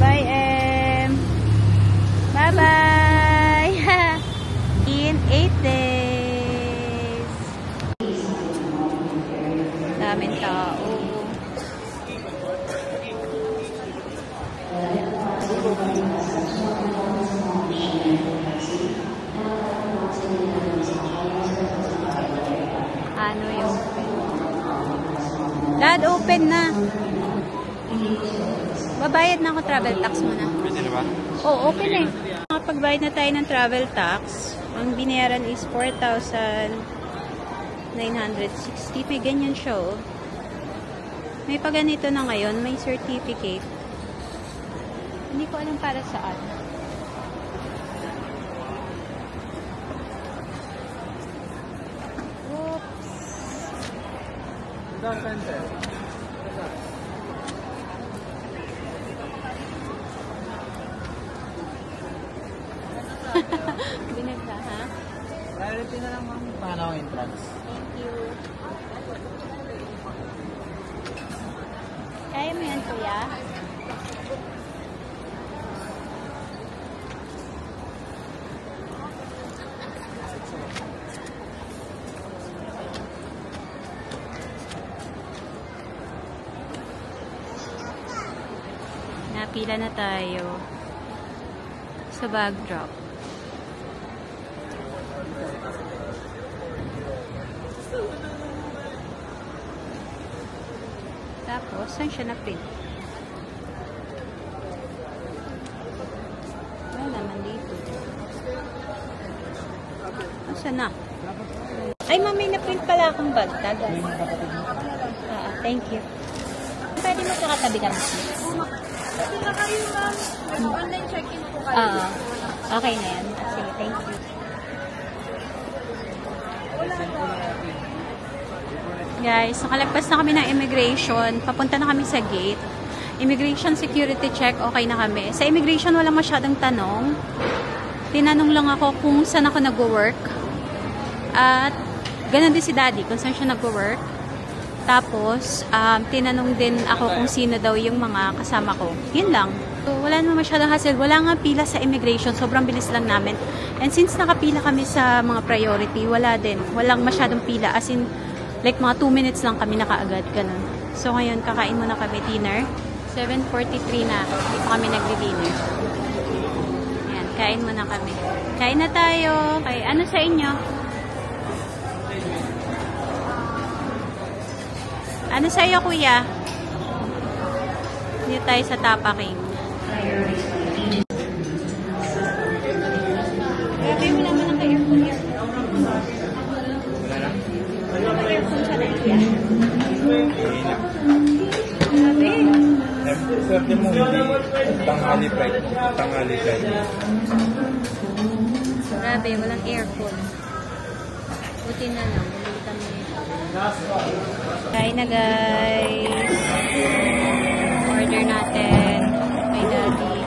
Bye, Em. Bye-bye. In 8 days. Daming tao. Ano yung Dad, open na. Babayad na ako travel tax muna. Pwede na ba? Oo, open eh. Pagbayad na tayo ng travel tax, ang binayaran is 4,960. May ganyan siya, oh. May paganito na ngayon, may certificate. Hindi ko alam para saan. Oops. Binagda, ha? Priority na lang ang pangalawang entrance. Thank you. Kaya mo yan, kuya? Napila na tayo sa bag drop. Tapos, saan siya na-print? Wala naman dito. Saan na? Ay, mami, na-print pala akong bag. Tagal. Thank you. Pwede mo ito katabi ka mas. Pwede na kayo, ma'am. Online check-in po kayo. Okay na yan. Sige, thank you. Guys, nakalagpas na kami ng immigration. Papunta na kami sa gate. Immigration security check, okay na kami. Sa immigration, walang masyadong tanong. Tinanong lang ako kung saan ako nag-work. At ganun din si Daddy, kung saan siya nag-work. Tapos, tinanong din ako kung sino daw yung mga kasama ko. Yun lang. So, wala naman masyadong hassle. Wala nga pila sa immigration. Sobrang bilis lang namin. And since nakapila kami sa mga priority, wala din. Walang masyadong pila. As in, like mga 2 minutes lang kami nakaagad. Ganun. So, ngayon, kakain muna kami dinner. 7:43 na. Hindi pa kami nagdi-dinner. Ayan, kain muna kami. Kain na tayo. Okay, ano sa inyo? Ano sa iyo, kuya? Dito tayo sa Tapa King. Grabe mo naman ang ka-earphone niya. Naka-earphone siya na iya. Grabe. Swerte mo hindi tanghali flight. Tanghali flight. Grabe, walang earphone. Buti na lang. Bumili kami. Kain na, guys. Order natin. Kay Daddy.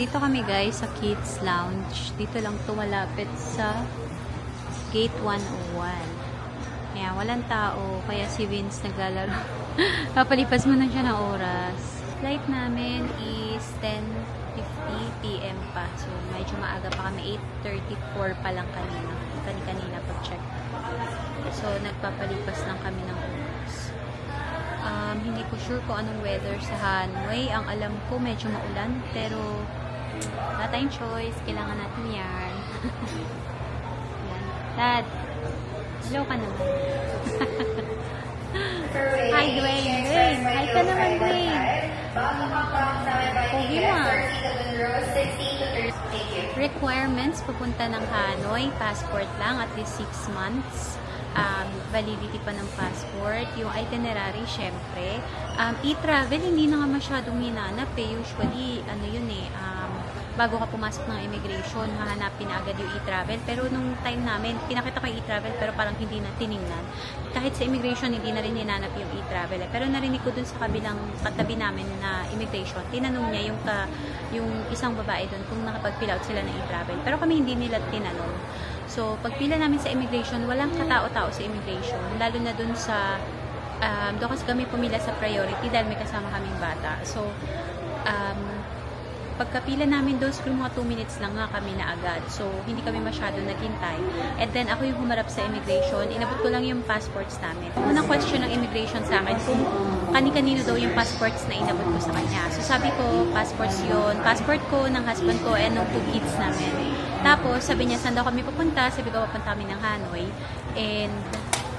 Dito kami guys sa Kids Lounge. Dito lang ito malapit sa Gate 101. Kaya walang tao. Kaya si Vince naglalaro. Papalipas mo na siya ng oras. Flight namin is 10:50 PM pa. So medyo maaga pa kami. 8:34 pa lang kanina. Kanina pag-check. So nagpapalipas lang kami ng oras. Hindi ko sure kung anong weather sa Hanoi. Ang alam ko medyo maulan. Pero wala tayong choice. Kailangan natin yan. Yan. Dad, hello ka naman. Hi, Dwayne. Dwayne, hi ka naman, Dwayne. Pogi mo. Requirements, pupunta ng Hanoi. Passport lang, at least 6 months. Validity pa ng passport. Yung itinerary, syempre. E-travel, hindi na nga masyadong hinanap eh. Usually, ano yun eh, bago ka pumasok ng immigration, hahanapin na agad yung e-travel. Pero nung time namin, pinakita ko yung e-travel pero parang hindi na tiningnan. Kahit sa immigration, hindi na rin hinanap yung e-travel. Pero narinig ko dun sa kabilang katabi namin na immigration, tinanong niya yung isang babae dun kung nakapag-fill out sila ng e-travel. Pero kami hindi nila tinanong. So, pagpila namin sa immigration, walang katao-tao sa immigration. Lalo na dun sa, doon kasi kami pumila sa priority dahil may kasama kaming bata. So, pagkapila namin doon, siguro mga 2 minutes lang nga kami na agad. So, hindi kami masyado naghintay. And then, ako yung humarap sa immigration. Inabot ko lang yung passports namin. Unang question ng immigration sa akin, kung kani-kanino daw yung passports na inabot ko sa kanya. So, sabi ko, passports yun. Passport ko, ng husband ko, and ng 2 kids namin. Tapos, sabi niya, saan daw kami pupunta? Sabi ko, pupunta kami ng Hanoi. And,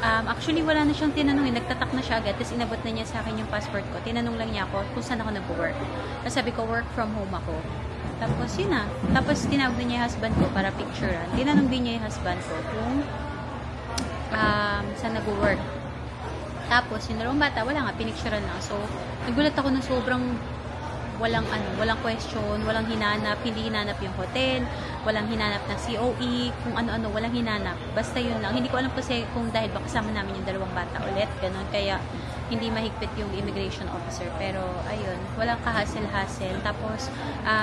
actually, wala na siyang tinanong. Nagtatak na siya agad. Tapos, inabot na niya sa akin yung passport ko. Tinanong lang niya ako kung saan ako nag-work. Tapos, sabi ko, work from home ako. Tapos, yun na. Tapos, tinawag na niya yung husband ko para picturean. Tinanong din niya yung husband ko kung saan nag-work. Tapos, yung dalawang bata, wala nga, pinicturean lang. So, nagulat ako na sobrang walang question, walang hinanap, hindi hinanap yung hotel, walang hinanap ng COE, kung ano-ano, walang hinanap. Basta yun lang. Hindi ko alam kasi kung dahil ba kasama namin yung dalawang bata ulit, ganun. Kaya, hindi mahigpit yung immigration officer. Pero, ayun, walang kahasel-hasel. Tapos,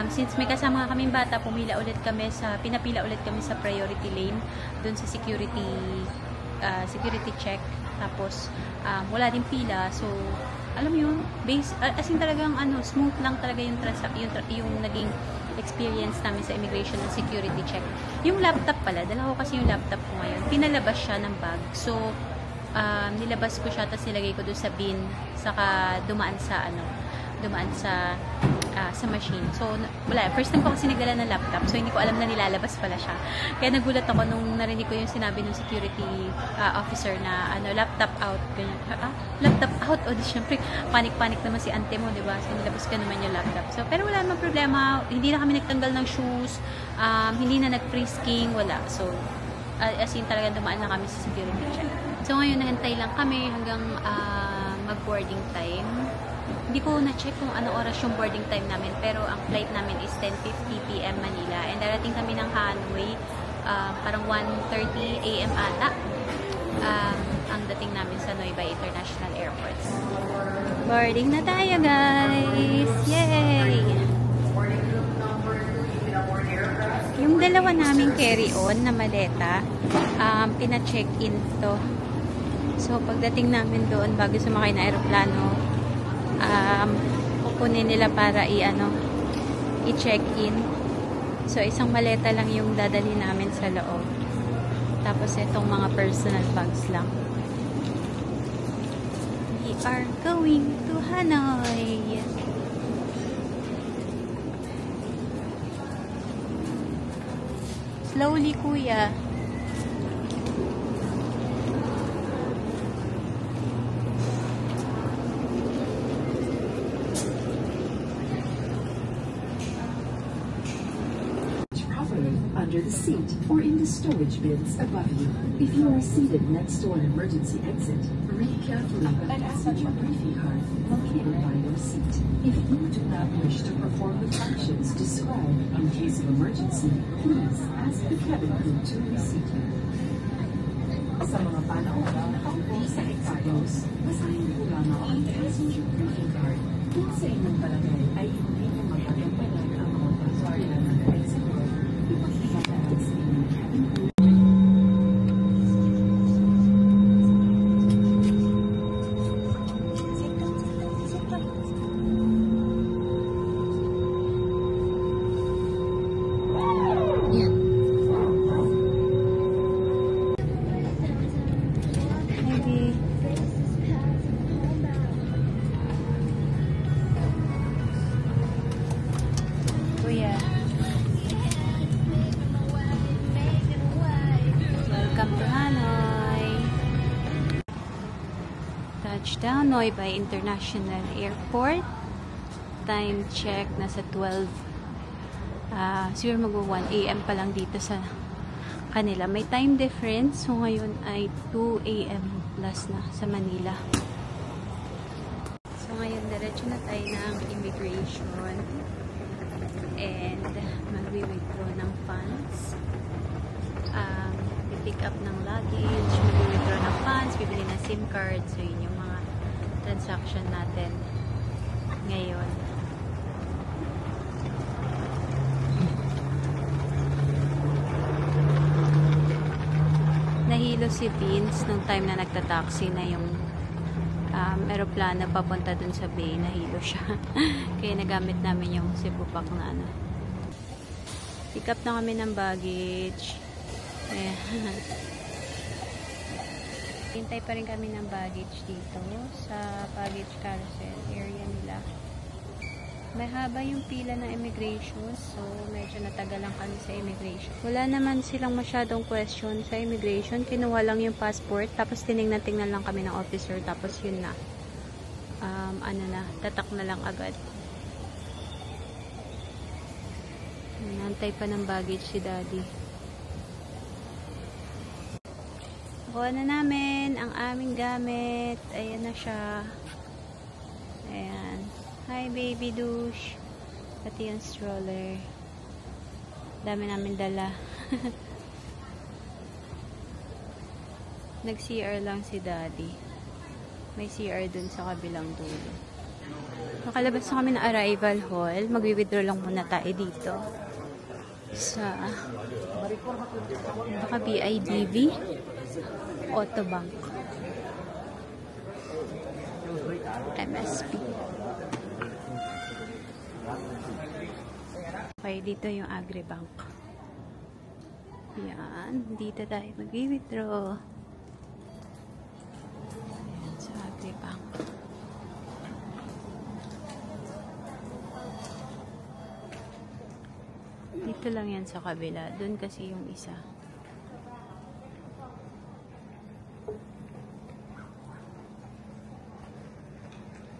since may kasama kaming bata, pinapila ulit kami sa priority lane, dun sa security check. Tapos, wala din pila. So, alam mo yun, as in talagang smooth lang talaga yung naging experience namin sa immigration and security check. Yung laptop pala, dala ko kasi yung laptop ko ngayon, pinalabas siya ng bag. So, nilabas ko siya, tapos nilagay ko doon sa bin, saka dumaan sa machine. So, wala. First time ko kasi nagdala ng laptop. So, hindi ko alam na nilalabas pala siya. Kaya nagulat ako nung narinig ko yung sinabi ng security officer na laptop out. Ganyan. Laptop out? O, di syempre, panic-panic naman si ante mo, diba? So, nilabas ka naman yung laptop. So, pero wala namang problema. Hindi na kami nagtanggal ng shoes. Hindi na nag-frisking. Wala. So, as in talaga dumaan na kami sa security check. So, ngayon, nahintay lang kami hanggang mag-boarding time. Hindi ko na-check kung ano oras yung boarding time namin, pero ang flight namin is 10:50 p.m. Manila. And darating kami ng Hanoi, parang 1:30 a.m. ata. Ang dating namin sa Nueva International Airport. Boarding na tayo, guys! Yay! Yung dalawa naming carry-on na maleta, pina-check-in to. So, pagdating namin doon, bago sumakay na aeroplano, kukunin nila para i-check-in. So, isang maleta lang yung dadali namin sa loob. Tapos, itong mga personal bags lang. We are going to Hanoi. Slowly, kuya. Under the seat or in the storage bins above you. If you are seated next to an emergency exit, read carefully the passenger briefing card located by your seat. If you do not wish to perform the functions described in case of emergency, please ask the cabin crew to reseat you. Sa mga panahon na nakaupo sa exatos, basahin po lamang ang passenger briefing card. Kung sa inyong palagay ay hindi mo magagampanan ang mga pasarya ng exit, Touchdown, Nueva International Airport. Time check, nasa 12. Siguro mag-1 a.m. pa lang dito sa kanila. May time difference. So, ngayon ay 2 a.m. plus na sa Manila. So, ngayon, diretso na tayo ng immigration. and mag-withdraw ng funds. Pick up ng luggage, mag-withdraw ng funds, bibili ng SIM card. So, yun yung mga transaction natin ngayon. Nahilo si Vince nung time na nagta-taxi na yung aeroplano papunta dun sa bay. Nahilo siya. Kaya nagamit namin yung Cebu Pack na ano. Pick up na kami ng baggage. Ayan. Hintay pa rin kami ng baggage dito sa baggage carousel area nila. May haba yung pila ng immigration, so medyo natagalan kami sa immigration. Wala naman silang masyadong question sa immigration. Kinuha lang yung passport, tapos tinignan-tingnan lang kami ng officer, tapos yun na. Tatak na lang agad. Nantay pa ng baggage si Daddy. Nakuha na namin ang aming gamit. Ayan na siya. Ayan. Hi, baby douche. Pati yung stroller. Dami namin dala. Nag-CR lang si Daddy. May CR dun sa kabilang dulo. Nakalabas na kami ng arrival hall. Mag-withdraw lang muna tayo dito. Sa baka BIDV Autobank. MSP. Okay, dito yung Agribank. Yan. Dito tayo mag-withdraw. Ayan, sa Agribank. Dito lang yan sa kabila. Doon kasi yung isa.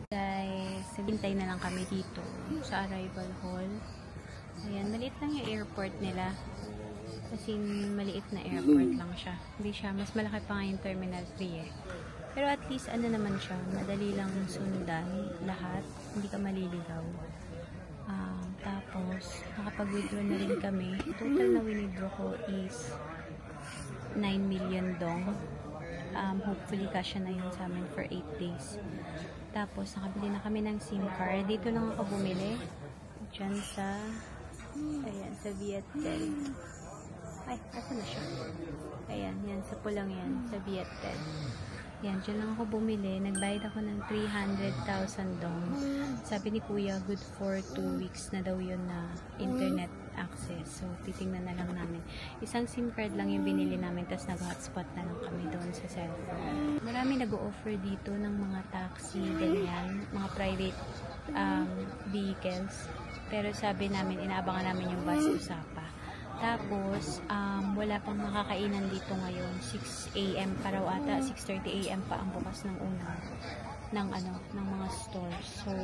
Guys, hintay na lang kami dito sa arrival hall. Ayan, maliit lang yung airport nila. Kasi maliit na airport lang siya. Hindi siya, mas malaki pa nga yung Terminal 3 eh. Pero at least ano naman siya, madali lang sundan lahat. Hindi ka maliligaw. Tapos, nakapag-withdraw na rin kami. Total na withdraw ko is 9 million dong. Hopefully, kasya na yun sa amin for 8 days. Tapos, nakabili na kami ng SIM card. Dito lang ako bumili. Diyan sa, ayan, sa Viettel. Ay, asa na siya? Ayan, yan, sa pulang yan, sa Viettel. Yan, dyan lang ako bumili. Nagbayad ako ng 300,000 dong. Sabi ni Kuya, good for 2 weeks na daw yun na internet access. So, titingnan na lang namin. Isang SIM card lang yung binili namin, tapos nag-hotspot na lang kami doon sa cellphone. Marami nag-o-offer dito ng mga taxi, ganyan, mga private vehicles. Pero sabi namin, inaabangan namin yung bus Usapa. Tapos, wala pang makakainan dito ngayon. 6 AM pa raw ata. 6:30 AM pa ang bukas ng una. Ng mga stores. So,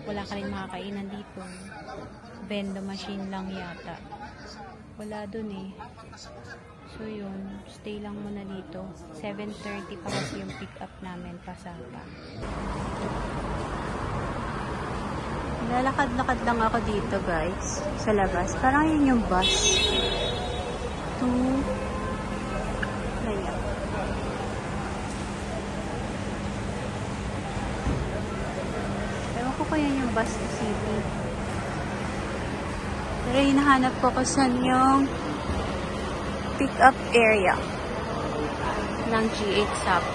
wala ka rin makakainan dito. Vendo machine lang yata. Wala dun eh. So, yun. Stay lang muna dito. 7:30 pa kasi yung pick up namin pasapa. Lalakad-lakad lang ako dito, guys. Sa labas. Parang yun yung bus. Ayan. Ewan ko kaya yung bus to city. Pero hinahanap ko kung saan yung pick-up area ng G8 Sub.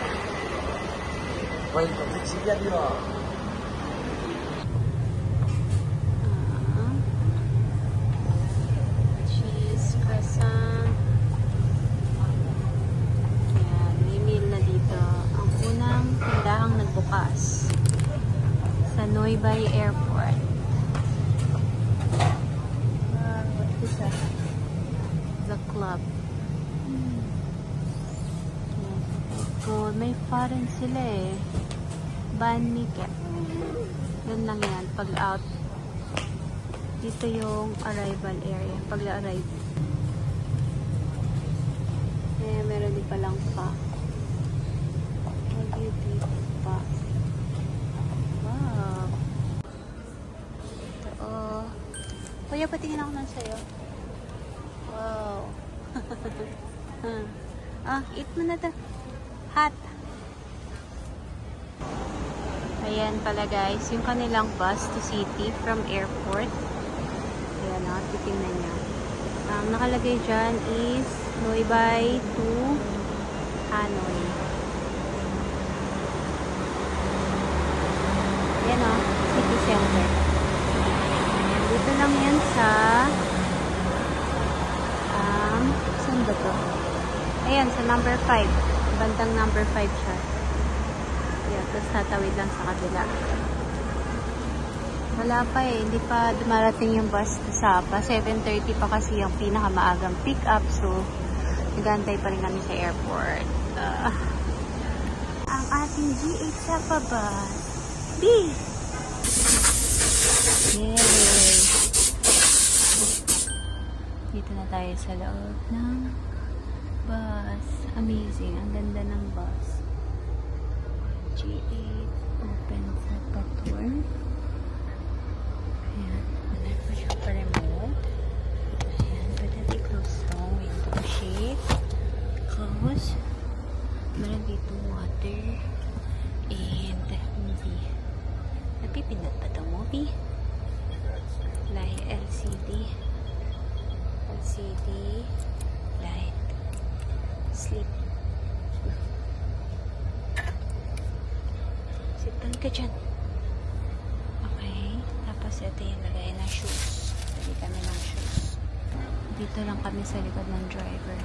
Sa Noybay Airport. What is that? The club. Cool. May foreign sila eh. Ban Miket. Yun lang yan. Pag out. Dito yung arrival area. Pag na-arrive. Eh, meron din palang pa. Dito pa. Wow. Ito, oh. Kuya, patingin ako ng sayo. Wow. Eat mo na to. Hot. Ayan pala guys, yung kanilang bus to city from airport. Ayan o, titingnan niya. Nakalagay dyan is Nui Bai to Hanoi. Ayan o, city center. Dito lang yan sa saan ba to? Ayan, sa number 5. Bandang number 5 siya. Ayan, tapos tatawid lang sa kabila. Wala pa eh. Hindi pa dumarating yung bus to Sapa. 7:30 pa kasi yung pinakamaagang pick up. So, nagantay pa rin kami sa airport. Ang ating G8 Sapa bus. B! Yay! Dito na tayo sa loob ng bus. Amazing. Ang ganda ng bus. G8 open Sapa tour. Ayan. Wala pa siya pa remote. Ayan. Pwede i-close itong window shade. Close. Meron dito water. And movie. Napipindot pa itong movie. Light LCD. Light. Sleep. Sit down ka dyan. Okay. Tapos ito yung lagay na shoes. Pwede kami ng shoes. Dito lang kami sa likod ng driver.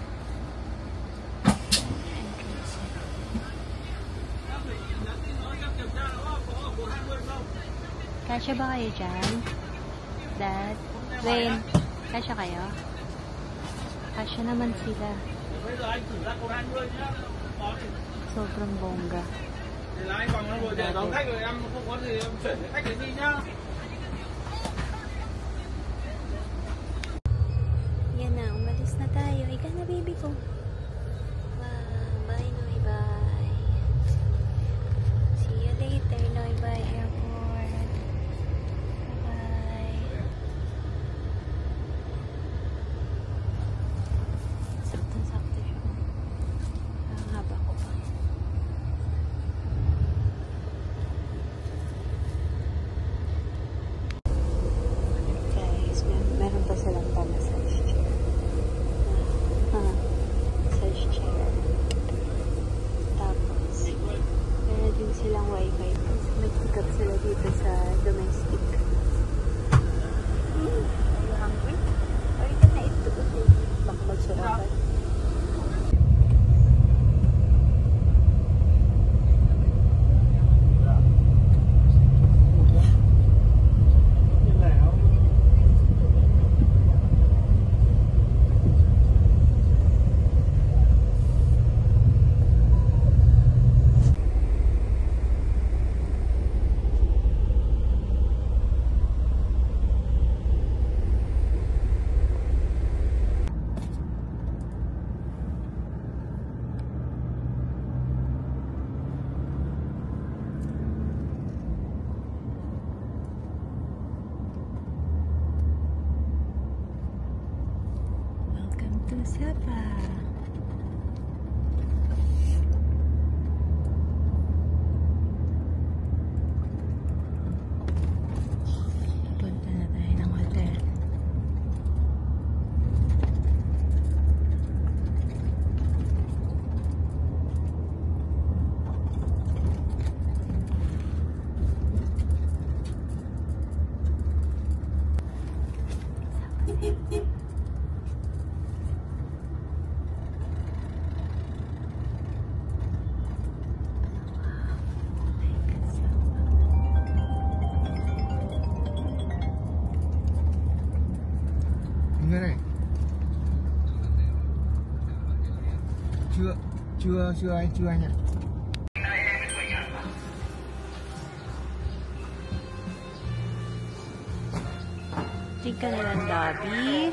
Entrance. Kasya ba kayo dyan? Dad? Wayne? Kasya kayo? Kasya naman sila. Sobrang bongga. Yan na, umalis na tayo. Ika na, baby ko. Wow, bye, Noi Bai. See you later, Noi Bai Airport. Bye. Sakto-sakto siya. Ang haba ko pa. Guys, meron pa silang pa-massage chair. Massage chair. Tapos, meron din silang wifi. Tapos, may pick up sila dito sa domestic. Are you hungry? Or you can eat to go? Baka magsurapan. Welcome to Sapa. Punta na tayo ng hotel. Cái này chưa anh ạ. Tingnan nilang lobby.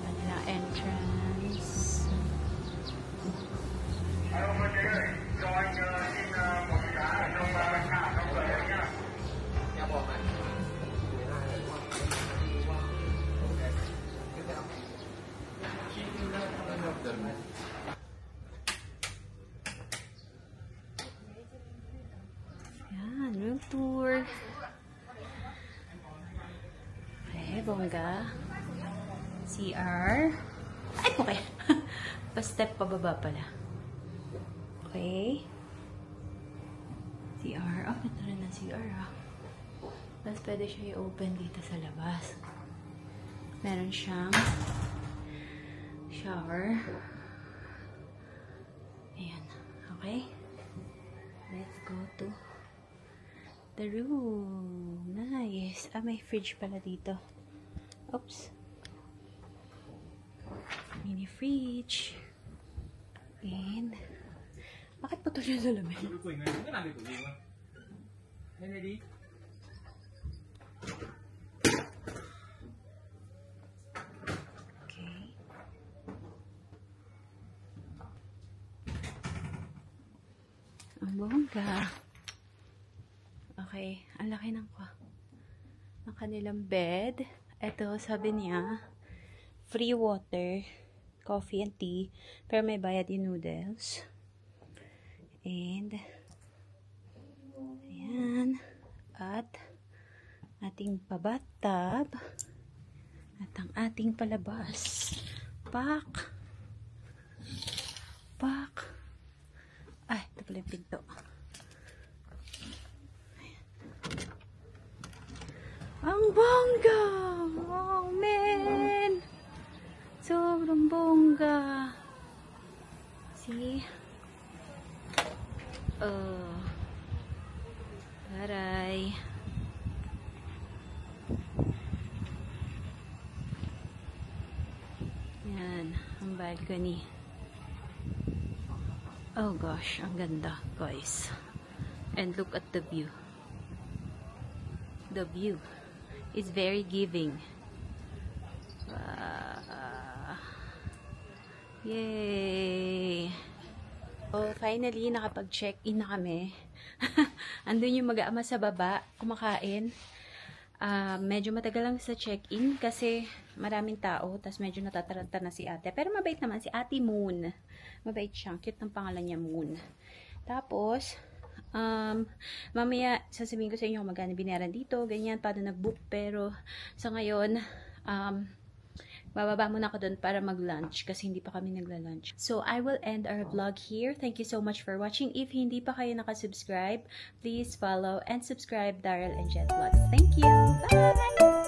Kanilang entrance. Yan, room tour. Okay, bongga. CR. Ay, okay. Pa-step pababa pala. Okay. CR. Oh, ganda rin ng CR, ah. Tapos pwede siya i-open dito sa labas. Meron siyang shower. Ayan. Okay. Let's go to the room. Nice. Ah, may fridge pala dito. Oops. Mini fridge. And bakit putol yung salamin? Okay. Ang bongga. Okay. Ang laki ng kanilang bed. Ito, sabi niya, free water, coffee and tea, pero may bayad yung noodles. And, ayan. At, ating pabathtub. At ang ating palabas. Pak. Ay, ito pala yung pinto. Ang bongga! Oh, man! Sobrang bongga. See? Oh. Taray. Yan. Ang balcony. Oh gosh. Ang ganda, guys. And look at the view. The view is very giving. Yay! So, finally, nakapag-check-in na kami. Andun yung mag-aama sa baba, kumakain. Medyo matagal lang sa check-in kasi maraming tao, tas medyo natataranta na si ate. Pero mabait naman si Ate Moon. Mabait siya. Cute ng pangalan niya, Moon. Tapos, mamaya sasabihin ko sa inyo kung magkano binayaran dito, ganyan, paano nag-book. Pero sa ngayon, bababa muna ako doon para mag-lunch kasi hindi pa kami nagla-lunch. So, I will end our vlog here. Thank you so much for watching. If hindi pa kayo nakasubscribe, please follow and subscribe Daryl and Jet Vlogs. Thank you! Bye!